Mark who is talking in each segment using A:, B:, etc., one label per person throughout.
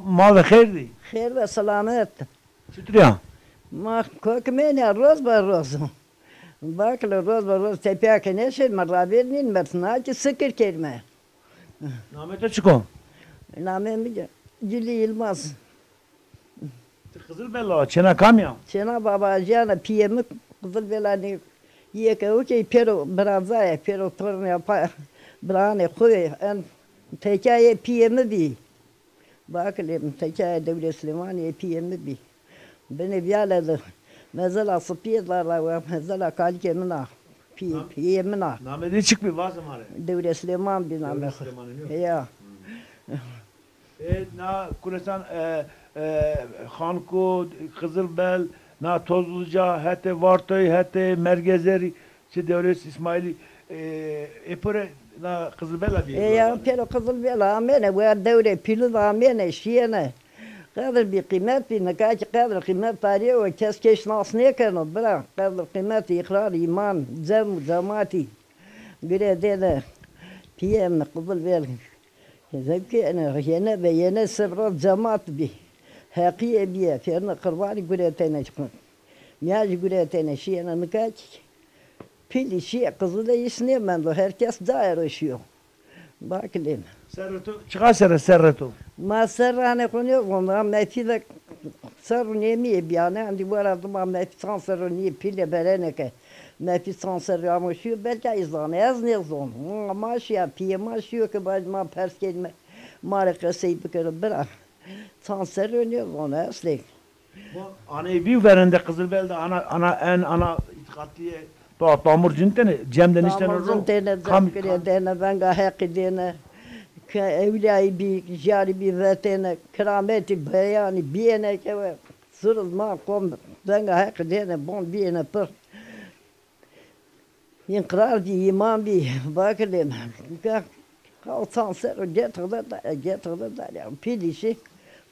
A: Mal ve hayırlı.
B: خير وسلامت
A: Şükrü.
B: ما كوكمين روز بروز باكل روز بروز تبيك نشر مرابين مرتناج سكر كلمة
A: Namete çıkon.
B: نامي Cili Yılmaz.
A: Kızılbella, çene kamya.
B: Şena baba jana piyemi kızıl belani yeke uke pero brazaya pero torne yapa brane koy en tekaye piyemi bi. Bakalım tekaye Devlet Süleymaniye piyemi bi. Beni biyaladı. Mezala sıpiyetlerle ve mezala kalkemina. Piyemina.
A: Namete çık bir vazım hare.
B: Devlet Süleyman bin
A: Devlet
B: Ahmet.
A: Süleyman'ın yok.
B: Ya.
A: Na kulesan Hanko, Kızılbel, na Tozluca, hete Vartoy, hete Mergezeri, şey Devlet İsmaili, epore na Kızılbella diye.
B: Ya pero kızıl bela amene ve devre pilu da amene şiyene. Kadar bir kıymet bir nekâç kadar kıymet tarihi ve keskeş nas ne kanı bırak kadar kıymet ikrar iman cemaati göre dede piyem kızıl bel zevki ana yene ve yene sabra cemaat bi hakiye biye fiyana kırbani göre tene çıkın miyaj göre tene şiyene nekâç pili şiye kızıl da isne ben de herkes dair yaşıyor bakın
A: Serretu, çıkar serretu.
B: ما سرانه کنه وندم مفید سر نمیه بیانه اندی وارد ما مفید سانسر نیه پیله برنه که مفید سانسر یاموشیو belki izlanı az ne zon maaşya piye maaşıyor ki baş ma pers kelime mare kasayı bıkırı bırak sanser ne zon asli
A: Bu anevi verende Kızılbel'de ana itikatiye tamur cintene cemden işten
B: tamam tene zakriye dene ben gahaki dene evliyayı bir jari bir vatene krameti beyani biyene ke ve sırılma kom ben gahaki dene bon biyene pır İnkrar di iman bi bakalım kalsan ser getirdi da ya pilişi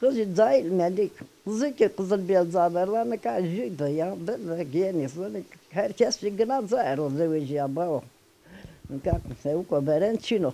B: kızı dahil melik kızı ki kızıl bir zaberlerine karşıydı ya ben giyeni sonra herkes bir gına zahir o zevci ya bao sevko veren çino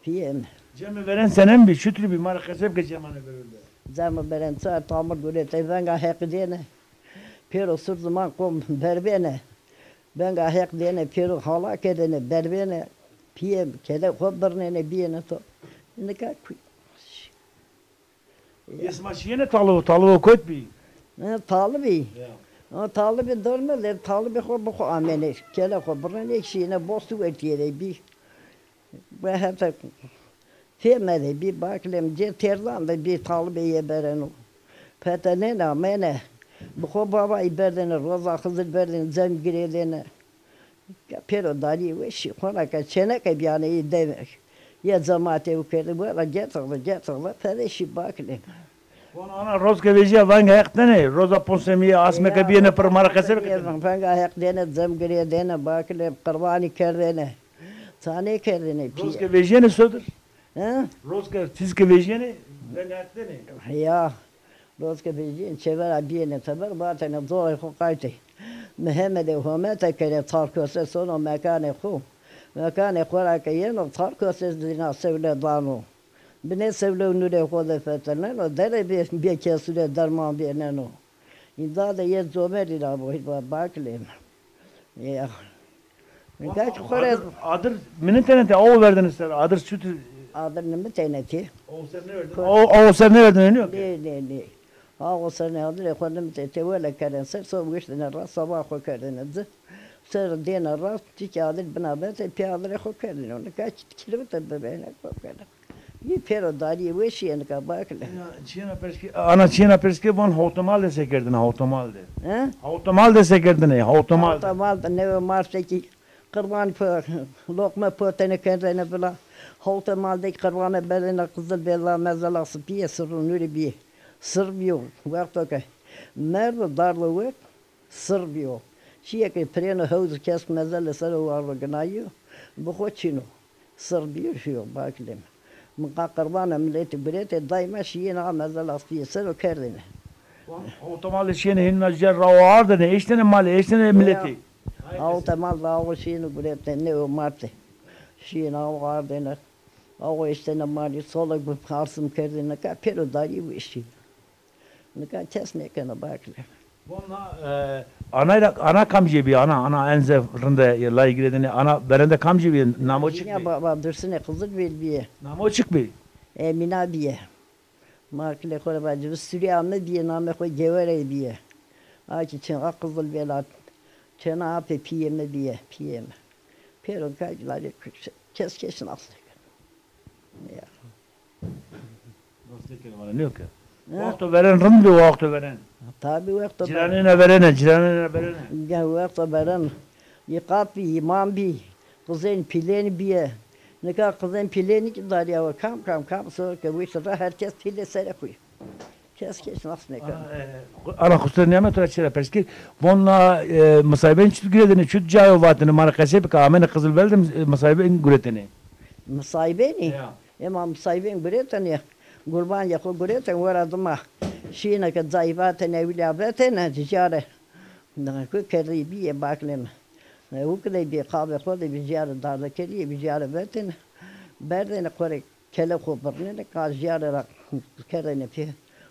B: piyem
A: Cemi veren senem bir şütrü bir mara kasep ke cemane verildi.
B: zama veren sa tamir gure ben gahaki dene pero sur zaman kom berbene ben gahak dene pero hala kedene berbene piyem kede haber ne biyene to ne ka
A: Esma şiyene talığı koyt bir.
B: ne talibi o talibi durmadı talibi bu amene kede haber ne ekşine bostu etiyere bir ve hatta Femede bir bakalım terdan da bir talibiye beren o. Petene na mene bu baba iberdene roza kızıl berdene zem giredene pero dali ve şey kona ka çene ka biyane demek ya zamate u kere bu la getirdi pereşi bakalım
A: Ana rozke vejiya vanga yaktene roza ponsemiye asme ka biyene per mara kasep ke
B: vanga yak dene zem giredene bakalım kurbani kerdene tane kerdene
A: rozke vejiyene södür.
B: Ha?
A: Rozke tizke vejiyene vanga yaktene.
B: Ya rozke vejiyene çever biyene taber batene zor hukayte مهمة وهمتها كانت تاركوسة سنة مكان خو مكان خورا كيانو تاركوسة دينا سولة دانو بني سولة نوري خود فتنة ودري بيكسولة درمان بينانو إذا ده يزومر إلى بوهي باكلم يا من كاك خورا
A: Adır minetene de o verdiniz sen adır süt
B: adır ne teneti
A: o sen ne verdin o sen ne verdin yok
B: ne Ağol sene adır ekonom tevele karen ser so geçten ras sabah ko karen z ser dena ras tikadır binaber piyadır ko karen onu kaç kilometre bebene ko karen bir pero dali ve şeyin ka bakle
A: Çina perski bon hotomal de sekerdin hotomal de
B: he
A: hotomal de sekerdin hotomal
B: hotomal da ne marsaki kurban lokma potene karen bela hotomal de kurban belene kızıl bela mezalası piyasırın nuri bir Srbijo, vartoke. Nerede darlığı Srbijo. Şiye ki preno havuz kesk mezelle sarı varlı gnayo. Bu hoçino. Srbijo şiyo bakalım. Mukakkarbana milleti birete daima şiye na mezelle asfiye sarı kerdine.
A: Otomal şiye hinna cerra vardı ne işte ne mali işte ne milleti.
B: Otomal da o şiye birete ne o marte. Şiye na vardı ne. O işte ne mali sola bu harsım kerdi ne ka pero dari bu işi. Ne ka çesne kana bakle.
A: Bununla ana kamcı bir ana en zevkinde lay giredeni ana berende kamcı bir namo çık
B: Ya
A: bir.
B: baba dursune kızıl bilbiye.
A: Namo çık bir.
B: Emina biye. Markle kore bacı Süreyya biye name koy gevere biye. Ağaçı çın kızıl belat. Çena ape piyeme biye piyeme. Pero kacıları keskesin aslı. Ya.
A: Nasıl kelime ne yok ya? Vakti veren rındı vakti veren.
B: Tabi vakti
A: Ciranine verene.
B: Ya vakti veren. Yıkat bir imam bir. Kızın pileni biye. Ne kadar kızın pileni ki dar ya kam sonra ki bu işte herkes pile sere koy. Keskesin aslı ne kadar.
A: Ana kusur nimet öğretçiler perski. Bununla musayiben çüt giredeni çüt cayo vatını mara kasep ka amene kızıl beldim musayiben gireteni.
B: Musayibeni.
A: Ya.
B: Ama musayibeni gireteni. Kurban yakı gireteni var adıma. Şiine ki zayıfatın evliyabatın ticare. Ne kerri biye baklem. O kadar bir kahve kodu bir ziyare darda keliye bir ziyare bettin. Berdene kore kele koparne ne ka ziyare rak kerrene fi.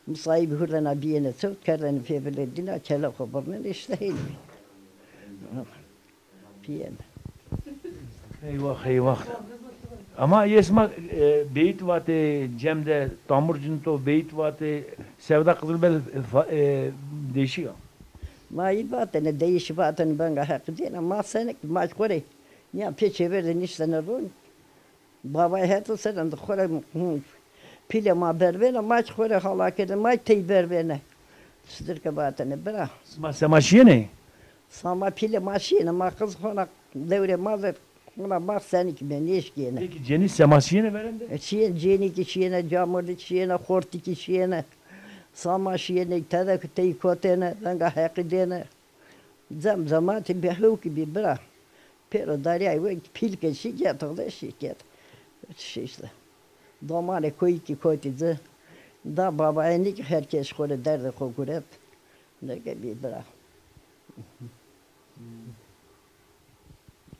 B: Musayibi hurrena biyene sırt kerrene fi biledine kele koparne işte heyli. Piyem.
A: Eyvah. Ama yesma beyit vatı cemde tamurcun to beyit vatı sevda kızılbel değişiyor.
B: Ma ibatene değişi batene ben hak değil ama sen maç kore. Ya peçe verdin işte ne rol. Baba hatta sen de kore pile ma berbene maç kore halakede maç tey berbene. Sıdır ki batene bırak.
A: Semaşiye ne?
B: Sama pile maşine ma kız konak devre mazır. Ona bak sen ki ben iş gene.
A: Peki Ceniz semaşiye ne verende?
B: Şiyen jeni ki şiyene camurdu şiyene horti ki şiyene. Sama şiyene tedek tey kotene ben hakidene. Zamati bir huk bir bırak. Pero darya ve pilke şirket oldu şirket. İşte. Domane koy ki koydu. Da baba enlik herkes kore derdi kokuret. Ne gibi bırak.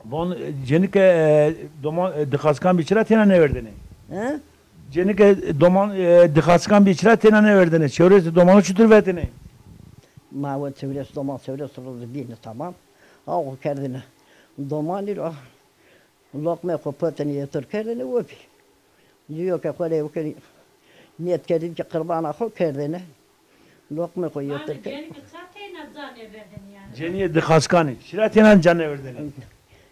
A: Bon Cenike doman dıkaskan biçira tena ne verdene?
B: He?
A: Cenike doman dıkaskan biçira tena ne verdene? Çevresi domanı çutur verdene.
B: Ma çevresi doman çevresi oldu bir tamam. O kendine. Domanır o. Lokma kopatını yatır kendine o bir. Diyor ki kore o ki niyet kedim ki kurbana ko kendine. Lokma koyuyor.
A: Ceniye dıkaskanı. Şira tena can ne verdene?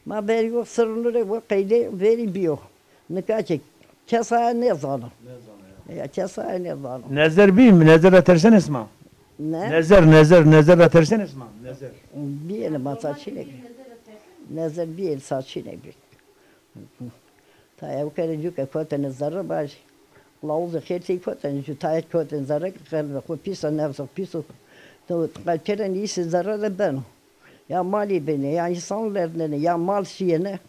B: Ma beri yok sırrını o kaydı veri biyo. Ne kaçık. Kesa ne zanı. Ya kesa ne zanı.
A: Nezer bir mi? Nezer atersen esma.
B: Ne?
A: Nezer atersen esma. Nezer.
B: Bir ele masaçıyla. Nezer bir el saçıyla bir. Ta ev kere cüke koten zarı baş. Lauzu khirti koten cü tayet koten zarı kalbe ko pisa nefsa piso. To kalkeren iyisi zarı da ben. Ya mali beni ya insanlarına ya mal şeyine.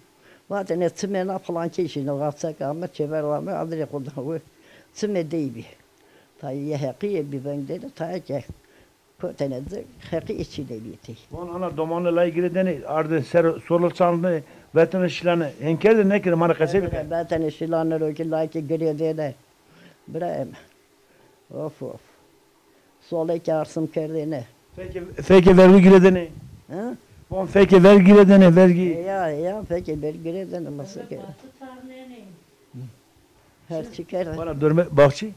B: Zaten etmene falan kişinin gatsak ama çeverlame adre kodu. Tme deybi. Ta ye hakiye bir ben dedi ta ki kotenede haki içinde biti.
A: Bon ana domanı lay giredene ardı ser solul sandı vatana şilanı henkerde ne kire mara kasebi.
B: Zaten şilanlar o ki laki girede de. Brem. Of. Sola karsım kerdene.
A: Peki vergi giredene.
B: Ha?
A: Bon peki vergi giredene vergi.
B: Ya peki bir girede nasıl ki? Her çıkar.
A: Bana dörme bakçı.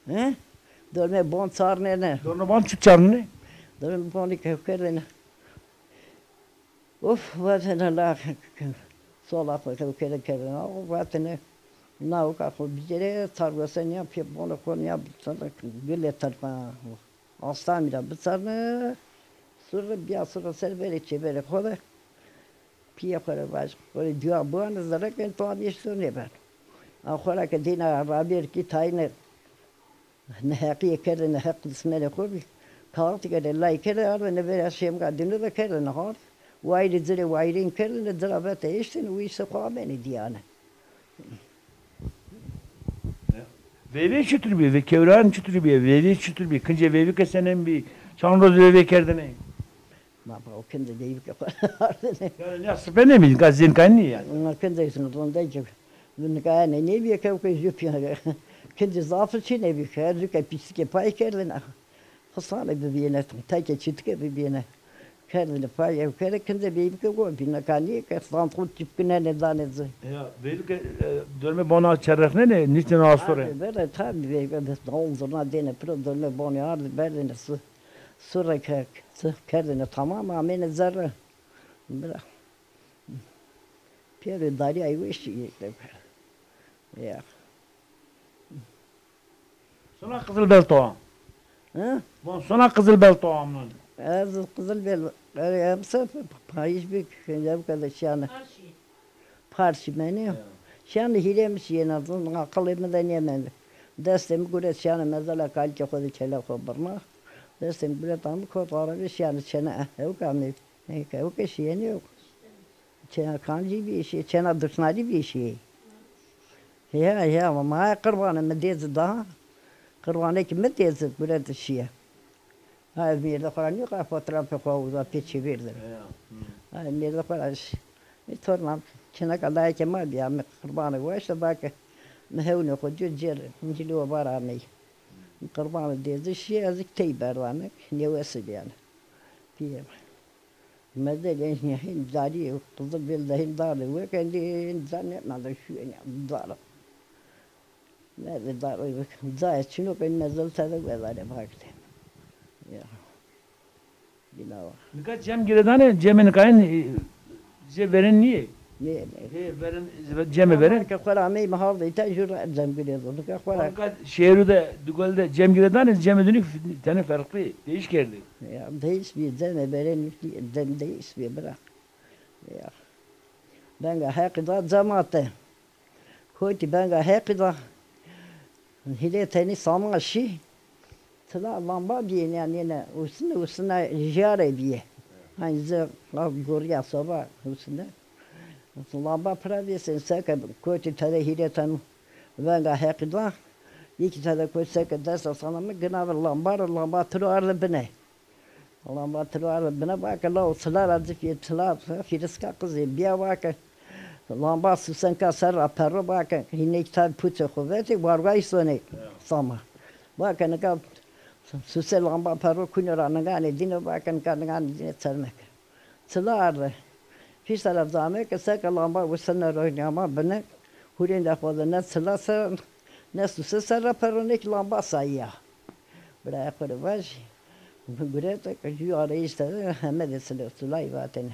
B: He? Dörme bon sarnene.
A: Dörme ban çut çarnı.
B: Dörme bon kerdene. Of vatana la sola kerdene. O vatana nauka ko bizere tarvasan yapıyor bunu konu yap sana gülle tarpa astamira bitsarne sonra bir servere çevere kola piya para baş böyle diyor bu an zarak en toan işte ne ben ahora que dina rabir ki tayne ne hakiye kere ne hak ismele kobi kalktı kere lay kere arve ne ver aşem kadını da kere ne har wayri zire wayrin kere ne drabete işte ne uysa kameni diyane.
A: Vevi çütür bir ve kevran çütür bir vevi çütür bir kınca vevi kesenen bir çanroz vevi kerdene.
B: Ma o kendi deyip ki.
A: Yani ne sıfır ne mi gazin kanni yani.
B: Onlar kendi isini donda ki Nikah ne bir kavga yapıyor. Kendi zaafı için ne bir her gün pislik pay kendine. Hasane birbirine, tek çitke birbirine. Kendine pay ev kere kendi bir kavga bir nikah niye ki santrut tipkine ne danezi.
A: Ya belki dönme bana çerrek ne niçin asore.
B: Böyle tabii böyle donzuna dene pro dönme bana yardı berdine su. Sonra kendine tamam amen zarra. Bırak. Piyade dari ayı işi yekle. Ya.
A: Sonra Kızılbel Toğam.
B: Ha?
A: Bon sonra Kızılbel Toğam'ın.
B: Az kızıl bel. Yapsa payış bir köyde bu kadar şanı. Parşı beni. Şanı hilemiş yenazın akılımı da yemedi. Destem gure şanı mezala kalke kodu çele kobarma. Destem gure tam kodara bir şanı çene. Yok amı. Ne yok şey yok. Çene kancı bir şey, çene dışnadi bir şey. Ya ama kurbanı mı dedi daha. Kurbanı kimi dedi gure dışıya. Hayır bir de falan yok. Fotoğrafı koyuyorlar, peçi verdim. Hayır bir de falan. Bir tornam. Çene kadar kemal bir ama kurbanı var işte bak. Mehevne koyuyor cer.Ncilo var aney. Kurbanı dedi şey azıcık teyberlanık. Ne vesi yani. Diyeyim. Mesela hindari kızıl belde hindari ve kendi zannetmedi şu yani dar. Nerede dar o zayıf şunu ben nazar tadı verir baktım. Ya. Bilava.
A: Nikah cem giredane cemin kayın verin niye?
B: Ne?
A: Verin cemi verin.
B: Ka Kur'an'ı mahalde tecrübe edzem biliyordu. Ka Kur'an.
A: Fakat şehirde dugolde cem giredane cemi dönük tane farklı değiş geldi.
B: Ya değiş bir zeme veren dem değiş bir bırak. Ya. Ben hakikaten cemaate. Koyti ben hakikaten hileteni samaşı. Tla lamba diye yani ne usuna jare diye. Hani ze gorya soba usuna. Lamba praviyesen saka koyti tade hileten ben hakikaten iki tane koyti saka ders sana mı gına lamba truarlı bine. Lamba truarlı bine bak la uslar azıcık yetla firiska kızı bir bak. Lamba susan kasar perro bak yine kitap putu kuvveti vargay sonek sama. Bak ne kap susel lamba perro kunura ngane dine bak ngane dine çarmak. Sılardı. Fiş taraf zamek saka lamba usana roynama bine. Hurin de fazla sılasa ne susa sarra perro ne lamba sayya. Bırak koru var. Buraya kaçıyor arayışta hemen de sılay vatene.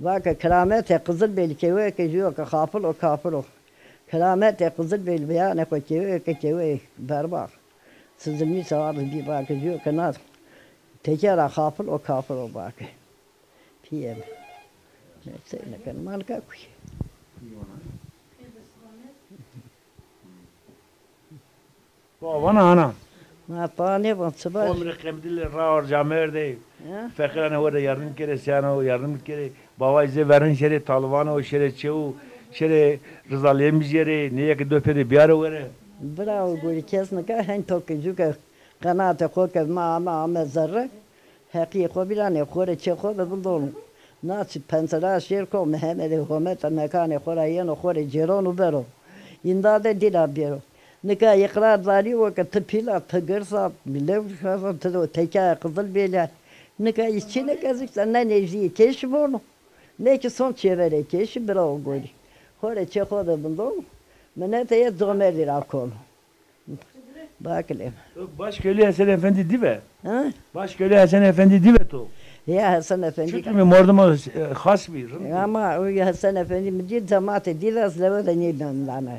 B: Vaka keramet kızıl belki ve kaçıyor ka kafir o kafir o. Keramet kızıl bel veya ne kaçıyor berbat. Sizin mi sağır bir bakıyor kanat. Tekrar kafir o kafir o bak. Piyem. Neyse ne kan marka kuy.
A: Bana ana.
B: Ma tane bu sabah.
A: Omre kemdil raor jamerde. Fakirane orada yardım kere sana yardım kere. Baba ize verin şere talvana o şere çevu şere rızalıymış yere niye ki döpedi bir ara vere.
B: Bravo guri kesne ka hen tokucu ka kanata koka ma zarra. Haki ko bilane kore çeko da buldum. Nasıl pensara şer ko Mehmet Hükümet mekane kore yeno kore ceronu bero. İndade dila bero. Nika ikrar zari o ka tıpila tıgırsa bilev şasa tıdo teka kızıl bela. Nika içine kazıksa ne nevzi keşi bunu. Ne ki son çevere keşi bravo guri. Kore çeko da buldum. Meneteye zomerdir akol. Bakle.
A: Başköylü Hasan Efendi dibe.
B: Ha?
A: Başköylü Hasan Efendi dibe to.
B: Ya Hasan Efendi.
A: Çünkü mi morduma has bir.
B: Ama o Hasan Efendi mi diye cemaate dilas leve de ne ben lana.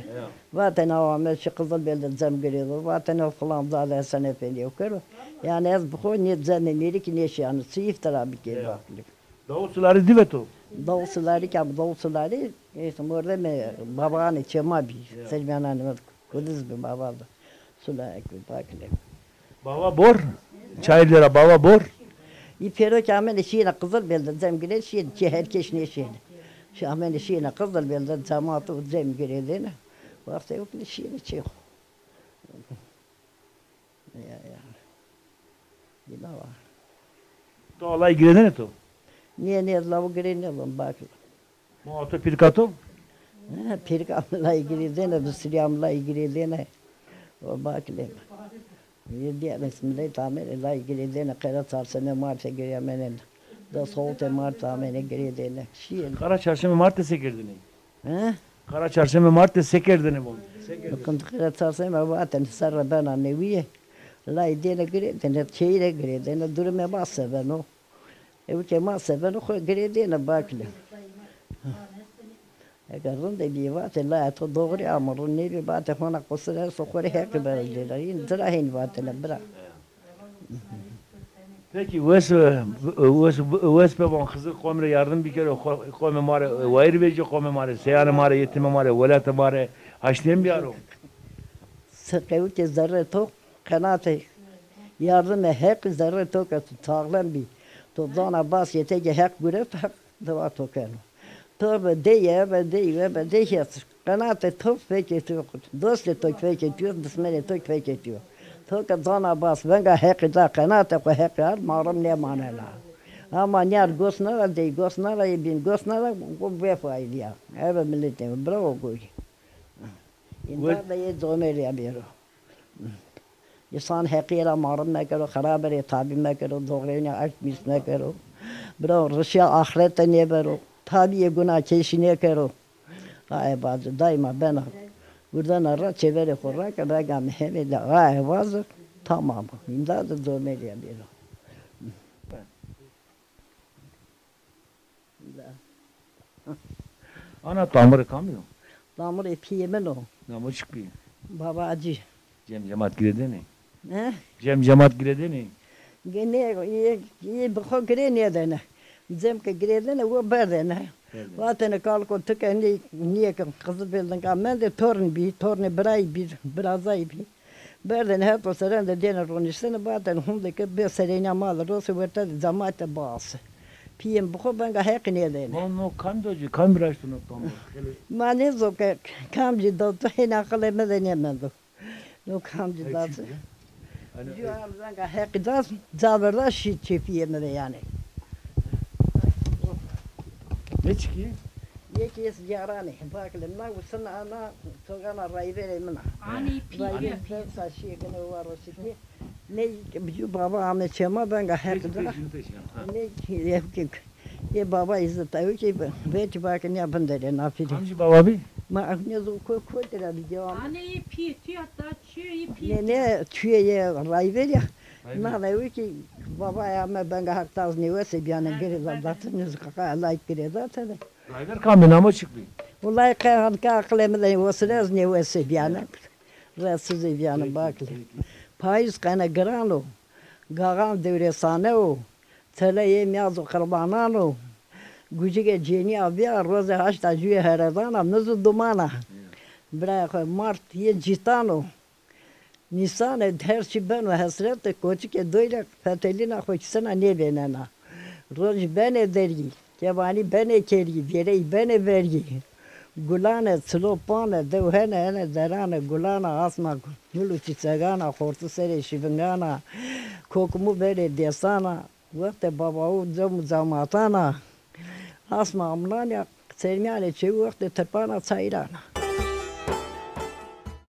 B: Vaten avamet şu kızıl belde zam geliyor. Vaten o falan da Hasan Efendi okur. Yani az bu ne zannemiri ki ne şey anı. Sıyıf tarafı geliyor bakle.
A: Davutsuları dibe to.
B: Davulsuları ki bu davulsuları işte orada mı babanı çema bir. Selman Hanım Kudüs bir babadı. Sulayık bir bakle.
A: Baba bor. Çaylıra baba bor.
B: İpero kamene şiine kızıl belde zemgire şiine ki herkes ne şiine. Şu amene şiine kızıl belde cemaatı zemgire dene. Vakti yok ne şiine çık. Ya. Yine var.
A: To olay giredene to.
B: Niye lavu gire ne lan bak.
A: Bu oto pirkato.
B: Pirgamla girdiğine, Müslümanla girdiğine. O bakle. Diğer ismiyle tamirle girdiğine, kara tarsene marta giremenen. Da soğute marta amene girdiğine. Şiir.
A: Kara çarşamba Mart'ta sekirdini.
B: Ha?
A: Kara çarşamba Mart'ta sekirdini bu.
B: كنت قرأت تصميم وقتا سر بنا نوية لا يدينا قريدنا تشيرا قريدنا دور ما سبنو يوكي ما سبنو خو قريدنا باكله قرن دي بيوات لا تدوري أمرني ببات هنا قصر سخوري هيك بردين تراهين باتنا برا
A: Peki Wes babam kızı komre yardım bir kere kome mare vayır verici kome mare seyane mare yetime mare velate mare haşlayan bir aro.
B: سقيوتي زرة تو قناتي yardım hep zerre tokat tağlan bir tozana bas yetece hep gürep hep dava tokan torba deye ve deye ve deye kanate top peki tokut dostle tok peki diyor bismillah tok peki diyor tokat zana bas venga hep da kanate ko hep ar maram ne manela ama nyar gosnara de gosnara bin gosnara ko befay diya evet milletim bravo koy inta da ye zomeri abiro इंसान हैकीरा मारम न करो खराब रे थाबी न करो दोगरे ने आठ बीस न करो ब्रो रशिया आखिरत ने बरो थाबी ये गुनाह केशी ne करो आए बाज दाima ben buradan ara çevere korra kadar gamhele la ay vaz tamam imdad dönmeli yapıyor.
A: Ana tamır kamıyor.
B: Tamır epiyemen o.
A: Namı çıkıyor.
B: Baba acı.
A: Cem cemaat giredi ne?
B: He?
A: Cem cemaat giredi ne?
B: Gene ye bu gre ne dene. Cem ke gre dene o berdene. Vatene kalko tükeni niye kızı bilden kamen de torni bray bir birazay bir. Berden hep o seren de dene ronisene baten hundaki bir serenya mal rosu verta zamata bas. Piyem bu ben ga hek ne dene.
A: No kan doji kan biraz no tamır.
B: Mane zo ke kamji do to hena kale me dene mendo. No kamji da. Yo ben ga hek da zaverda şi çepiye de yani.
A: Ne çıkıyor?
B: Yeki yarani bakle na usana ana togana rayvere mina.
C: Ani piye.
B: Saçı gene var o şekli. Ne bu baba Ahmet Çema ben ga hek da. Ne ye baba izle tabii ki veç bakın yapın dedi nafili.
A: Hamci baba bir?
B: Ma ne zo ko tera video.
C: Ani piye tüya da çiğ piye.
B: Ne tüye rayvere. Na da ki baba ya ben ga hak taz ne vese bir ana geri zaten kaka like geri zaten.
A: Rayver kamıyor namı çıkıyor.
B: Vallahi kan aklımda ne vese ne vese bir ana. Rahatsız bir ana bakle. Payız kana grano. Gagan devresane o. Tele yemiyazo kurbanano. Gücüge ceni avya roze haşta cüye heredana nazu dumana. Bırak Mart ye citano. Nisan her şey ben ve hasret koçike doyla fetelina hoçsana ne benana. Roj ben edergi. Kebani ben ekeri, verey ben vergi. Gulane slopane devhene ene derane gulana asma yulu çiçegana hortu sere şivingana. Kokumu bere desana. Vakti babau zamatana. Asma amlanya sermiyane çevi vakti tepana çayrana.